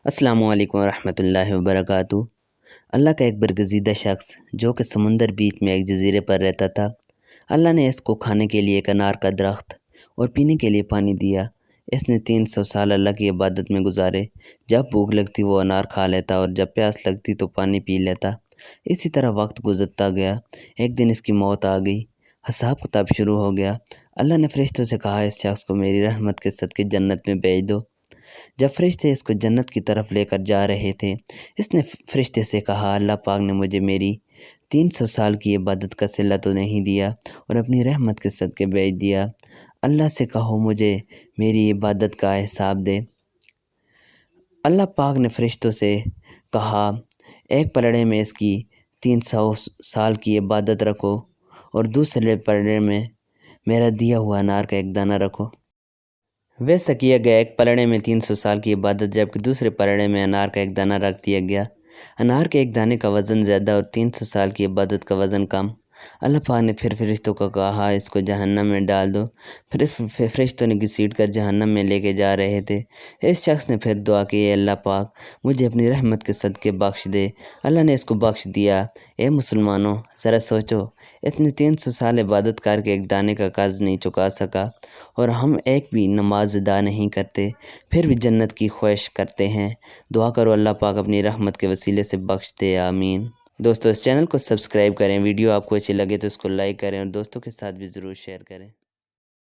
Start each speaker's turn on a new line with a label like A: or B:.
A: السلام علیکم ورحمۃ اللہ وبرکاتہ۔ اللہ کا ایک برگزیدہ شخص جو کہ سمندر بیچ میں ایک جزیرے پر رہتا تھا، اللہ نے اس کو کھانے کے لیے ایک انار کا درخت اور پینے کے لیے پانی دیا۔ اس نے 300 سال اللہ کی عبادت میں گزارے۔ جب بھوک لگتی وہ انار کھا لیتا اور جب پیاس لگتی تو پانی پی لیتا۔ اسی طرح وقت گزرتا گیا۔ ایک دن اس کی موت آ گئی۔ حساب کتاب شروع ہو گیا۔ اللہ نے فرشتوں سے کہا اس شخص کو میری رحمت کے صدقے جنت میں بھیج دو۔ جب فرشتے اس کو جنت کی طرف لے کر جا رہے تھے، اس نے فرشتے سے کہا اللہ پاک نے مجھے میری 300 سال کی عبادت کا صلہ تو نہیں دیا اور اپنی رحمت کے صدقے بھیج دیا۔ اللہ سے کہو مجھے میری عبادت کا حساب دے۔ اللہ پاک نے فرشتوں سے کہا ایک پلڑے میں اس کی 300 سال کی عبادت رکھو اور دوسرے پلڑے میں میرا دیا ہوا انار کا ایک دانہ رکھو۔ ویسا کیا گیا۔ ایک پلڑے میں 300 سال کی عبادت جبکہ دوسرے پلڑے میں انار کا ایک دانہ رکھ دیا گیا۔ انار کے ایک دانے کا وزن زیادہ اور 300 سال کی عبادت کا وزن کم۔ اللہ پاک نے پھر فرشتوں کو کہا اس کو جہنم میں ڈال دو۔ پھر فرشتوں نے گھسیٹ کر جہنم میں لے کے جا رہے تھے۔ اس شخص نے پھر دعا کی اے اللہ پاک مجھے اپنی رحمت کے صدقے بخش دے۔ اللہ نے اس کو بخش دیا۔ اے مسلمانوں ذرا سوچو، اتنے 300 سال عبادت کر کے ایک دانے کا قرض نہیں چکا سکا اور ہم ایک بھی نماز ادا نہیں کرتے پھر بھی جنت کی خواہش کرتے ہیں۔ دعا کرو اللہ پاک اپنی رحمت کے وسیلے سے بخش دے، آمین۔ دوستو اس چینل کو سبسکرائب کریں، ویڈیو آپ کو اچھی لگے تو اس کو لائک کریں اور دوستوں کے ساتھ بھی ضرور شیئر کریں۔